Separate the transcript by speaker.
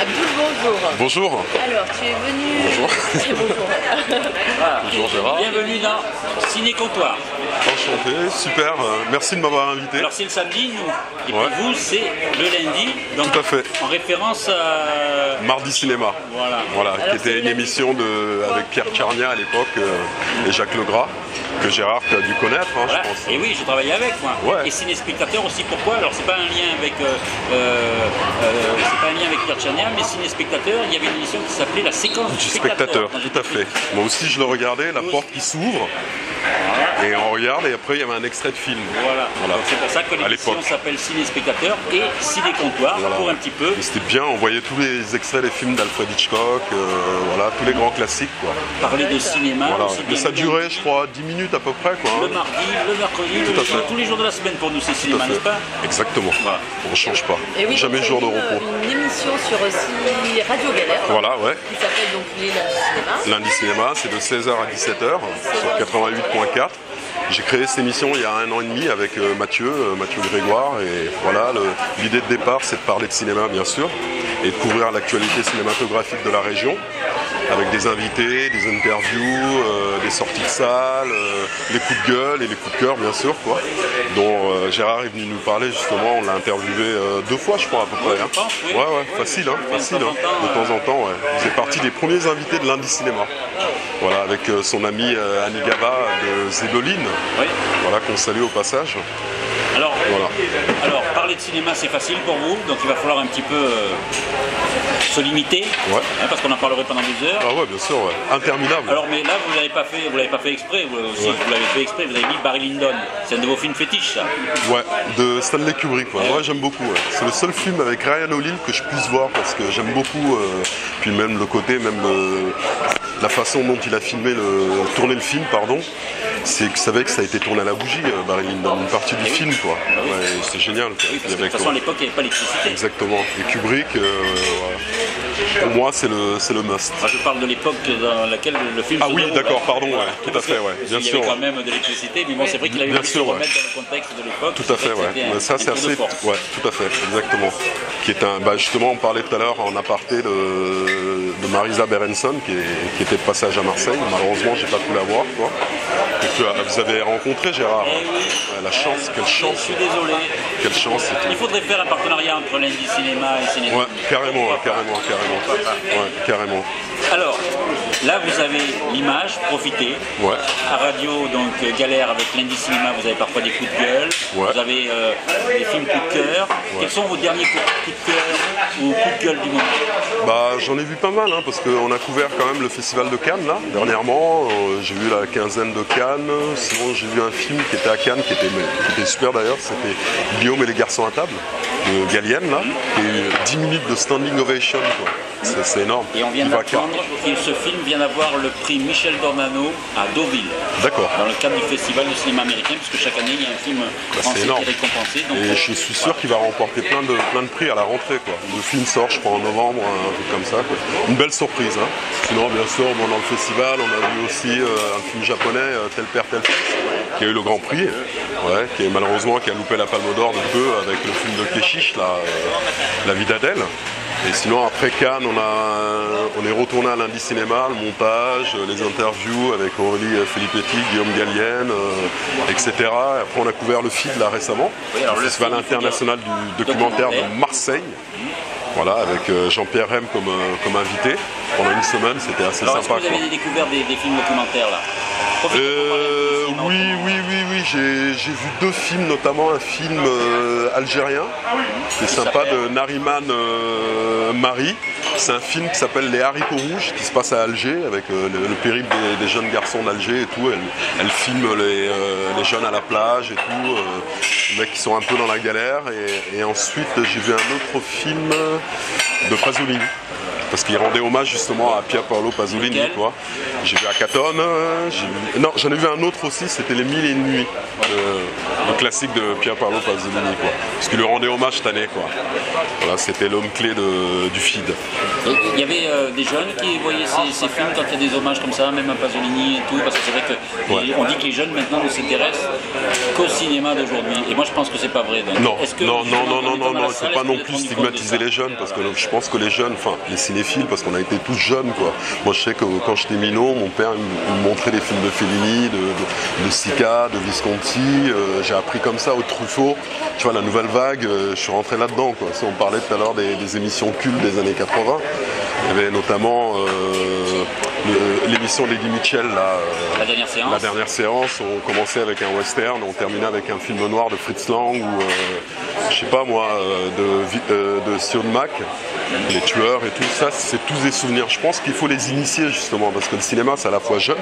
Speaker 1: Abdoul, bonjour.
Speaker 2: Bonjour.
Speaker 1: Alors, tu es venu...
Speaker 2: Bonjour.
Speaker 1: Bonjour.
Speaker 3: Voilà.
Speaker 2: Bonjour Gérard.
Speaker 3: Bienvenue dans Ciné Comptoir.
Speaker 2: Enchanté, super. Merci de m'avoir invité.
Speaker 3: Alors c'est le samedi, nous. Et
Speaker 2: Ouais.
Speaker 3: puis vous, c'est le lundi. Donc,
Speaker 2: Tout à fait.
Speaker 3: en référence à...
Speaker 2: Mardi Cinéma.
Speaker 3: Voilà.
Speaker 2: Voilà,
Speaker 1: Alors,
Speaker 2: qui était
Speaker 1: c'est
Speaker 2: une
Speaker 1: la-
Speaker 2: émission avec Pierre Carnia à l'époque et Jacques Legras, que Gérard tu as dû connaître, hein,
Speaker 3: Voilà.
Speaker 2: je pense.
Speaker 3: Et oui, je travaillais avec moi.
Speaker 2: Ouais.
Speaker 3: Et Ciné Spectateur aussi. Pourquoi? Alors c'est pas un lien avec c'est pas un lien avec Pierre Tchernia, mais Ciné Spectateur, il y avait une émission qui s'appelait La Séquence
Speaker 2: Du
Speaker 3: du
Speaker 2: spectateur,
Speaker 3: Quand
Speaker 2: tout
Speaker 3: j'étais
Speaker 2: à fait.
Speaker 3: petit.
Speaker 2: Moi aussi je le regardais, la
Speaker 3: Nous
Speaker 2: porte qui s'ouvre, et on regarde, et après il y avait un extrait de film.
Speaker 3: Voilà.
Speaker 2: Voilà.
Speaker 3: Donc c'est pour ça que
Speaker 2: À
Speaker 3: l'émission
Speaker 2: l'époque.
Speaker 3: s'appelle Ciné Spectateur et Ciné Comptoir
Speaker 2: Voilà.
Speaker 3: pour un petit peu
Speaker 2: Et c'était bien, on voyait tous les extraits des films d'Alfred Hitchcock, voilà, tous les grands classiques, quoi.
Speaker 3: parler de cinéma.
Speaker 2: Voilà.
Speaker 3: aussi
Speaker 2: Mais
Speaker 3: bien
Speaker 2: ça
Speaker 3: le
Speaker 2: durait,
Speaker 3: lundi,
Speaker 2: je crois, 10 minutes à peu près, quoi.
Speaker 3: le
Speaker 2: hein.
Speaker 3: mardi, le mercredi,
Speaker 2: Tout à fait.
Speaker 3: tous les jours de la semaine pour nous c'est
Speaker 2: Tout à
Speaker 3: cinéma,
Speaker 2: fait.
Speaker 3: n'est-ce pas?
Speaker 2: Exactement.
Speaker 3: Voilà.
Speaker 2: On ne change pas.
Speaker 1: Et oui,
Speaker 2: Jamais
Speaker 1: donc,
Speaker 2: jour de
Speaker 1: c'est
Speaker 2: repos.
Speaker 1: une émission sur aussi Radio Galère.
Speaker 2: Voilà, ouais.
Speaker 1: Qui s'appelle donc Les Lundis Cinéma.
Speaker 2: Lundi Cinéma, c'est de 16h à 17h sur 88.4. J'ai créé cette émission il y a 1 an et demi avec Mathieu Grégoire, et voilà, l'idée de départ c'est de parler de cinéma bien sûr et de couvrir l'actualité cinématographique de la région avec des invités, des interviews, des sorties de salles, les coups de gueule et les coups de cœur bien sûr quoi, dont Gérard est venu nous parler justement, on l'a interviewé 2 fois je crois à peu près.
Speaker 3: je pense, oui.
Speaker 2: Ouais, facile, hein, facile, hein. De temps en temps, ouais. Vous faites partie des premiers invités de Lundi Cinéma. Voilà, avec son ami Annie Gaba de Zébeline,
Speaker 3: Oui.
Speaker 2: voilà, qu'on salue au passage.
Speaker 3: Alors,
Speaker 2: Voilà.
Speaker 3: alors, parler de cinéma c'est facile pour vous, donc il va falloir un petit peu se limiter,
Speaker 2: Ouais.
Speaker 3: hein, parce qu'on en parlerait pendant 2 heures.
Speaker 2: Ah ouais, bien sûr, ouais. Interminable.
Speaker 3: Alors mais là vous l'avez pas fait exprès, vous aussi,
Speaker 2: Ouais.
Speaker 3: vous l'avez fait exprès, vous avez mis Barry Lyndon. C'est un de vos films fétiches ça.
Speaker 2: Ouais, de Stanley Kubrick, ouais. Moi j'aime beaucoup. Ouais. C'est le seul film avec Ryan O'Neal que je puisse voir parce que j'aime beaucoup, puis même le côté, la façon dont il a tourné le film, pardon. C'est que vous savez que ça a été tourné à la bougie, Barry Lyndon, une partie du film, quoi. Ouais, c'est génial. Quoi.
Speaker 3: Oui, parce que de
Speaker 2: Avec,
Speaker 3: toute façon à l'époque il n'y avait pas l'électricité.
Speaker 2: exactement. Et Kubrick, voilà. Pour moi, c'est le must.
Speaker 3: Moi, je parle de l'époque dans laquelle le film
Speaker 2: Ah
Speaker 3: se
Speaker 2: oui,
Speaker 3: déroule,
Speaker 2: d'accord,
Speaker 3: hein.
Speaker 2: pardon, ouais,
Speaker 3: Voilà.
Speaker 2: tout à fait, ouais, bien
Speaker 3: Il y
Speaker 2: sûr,
Speaker 3: avait quand
Speaker 2: ouais.
Speaker 3: même de l'électricité, mais bon, c'est vrai qu'il avait
Speaker 2: Bien
Speaker 3: voulu se
Speaker 2: sûr, ouais.
Speaker 3: remettre dans le contexte de l'époque.
Speaker 2: Tout à fait, ouais. Mais ça, c'est assez. Ouais, tout à fait, exactement. Qui est justement, on parlait tout à l'heure en aparté de Marisa Berenson, qui était de passage à Marseille. Malheureusement, j'ai pas pu la voir, quoi. Et que vous avez rencontré Gérard.
Speaker 3: Eh oui.
Speaker 2: Ouais, la chance, quelle
Speaker 3: Je
Speaker 2: chance,
Speaker 3: suis désolé.
Speaker 2: quelle chance. C'était.
Speaker 3: Il faudrait faire un partenariat entre Lundi Cinéma et Cinéma.
Speaker 2: Ouais, carrément, carrément. Ouais, carrément.
Speaker 3: Alors, là vous avez l'image, profitez.
Speaker 2: Ouais.
Speaker 3: À radio, donc galère avec Lundi Cinéma, vous avez parfois des coups de gueule.
Speaker 2: Ouais.
Speaker 3: Vous avez des films coup de cœur. Quels sont vos derniers coups de cœur ou coups de gueule du moment?
Speaker 2: Bah, j'en ai vu pas mal, hein, parce qu'on a couvert quand même le festival de Cannes, là, dernièrement. J'ai vu la quinzaine de Cannes. Sinon, j'ai vu un film qui était à Cannes, qui était super d'ailleurs. C'était Guillaume et les garçons à table, de Gallienne, là. Qui a eu 10 minutes de standing ovation, quoi. C'est énorme.
Speaker 3: Et on vient
Speaker 2: Il va car-
Speaker 3: d'apprendre que ce film vient d'avoir le prix Michel Dornano à Deauville.
Speaker 2: D'accord.
Speaker 3: Dans le cadre du festival de cinéma américain, puisque chaque année il y a un film français qui
Speaker 2: énorme.
Speaker 3: est récompensé. Donc,
Speaker 2: Et je suis sûr qu'il va remporter plein de prix à la rentrée, quoi. Le film sort, je crois, en novembre, un truc comme ça, quoi. Une belle surprise, hein. Sinon, bien sûr, bon, dans le festival, on a vu aussi un film japonais, Tel Père, Tel Fils, qui a eu le Grand Prix, ouais, qui a loupé la Palme d'Or de peu avec le film de Keshish, là, La vie d'Adèle. Et sinon, après Cannes, on est retourné à Lundi Cinéma, le montage, les interviews avec Aurélie Filippetti, Guillaume Gallienne, etc. Et après, on a couvert le FID là récemment,
Speaker 3: Oui, alors
Speaker 2: le
Speaker 3: le
Speaker 2: Festival
Speaker 3: FID,
Speaker 2: international du documentaire de Marseille. Voilà, avec Jean-Pierre Rem comme invité. Pendant une semaine, c'était assez
Speaker 3: alors, est-ce que
Speaker 2: sympa.
Speaker 3: vous avez découvert des films documentaires là? Profitez pour parler un peu de cinéma
Speaker 2: Oui,
Speaker 3: autrement.
Speaker 2: oui, j'ai vu 2 films, notamment un film algérien, qui est sympa, de Nariman Marie. C'est un film qui s'appelle Les haricots rouges, qui se passe à Alger, avec le périple des jeunes garçons d'Alger et tout. Elle filme les jeunes à la plage et tout, les mecs qui sont un peu dans la galère. Et ensuite, j'ai vu un autre film de Pasolini, parce qu'il rendait hommage justement à Pier Paolo Pasolini, quoi. J'ai vu Akatone, non, j'en ai vu un autre aussi, c'était Les Mille et Une Nuits, le classique de Pier Paolo Pasolini, quoi. Parce qu'il lui rendait hommage cette année, quoi. Voilà, c'était l'homme clé du FID.
Speaker 3: Il y avait des jeunes qui voyaient ces films quand il y a des hommages comme ça, même à Pasolini et tout, parce que c'est vrai qu'on dit que les jeunes maintenant ne s'intéressent qu'au cinéma d'aujourd'hui. Et moi je pense que c'est pas vrai. Donc,
Speaker 2: non,
Speaker 3: est-ce que
Speaker 2: non, il ne faut pas non plus stigmatiser les jeunes, parce que je pense que les jeunes, enfin les cinéphiles, parce qu'on a été tous jeunes, quoi. Moi je sais que quand j'étais minot, mon père il me montrait des films de Fellini, de Sica, de Visconti, j'ai appris comme ça au Truffaut, tu vois, la nouvelle vague, je suis rentré là-dedans, quoi. Si on parlait tout à l'heure des émissions cultes des années 80, il y avait notamment l'émission d'Eddie Mitchell, là, la dernière séance, on commençait avec un western, on terminait avec un film noir de Fritz Lang ou je sais pas moi, de Sion Mac, Les Tueurs et tout ça, c'est tous des souvenirs. Je pense qu'il faut les initier justement, parce que le cinéma c'est à la fois jeune,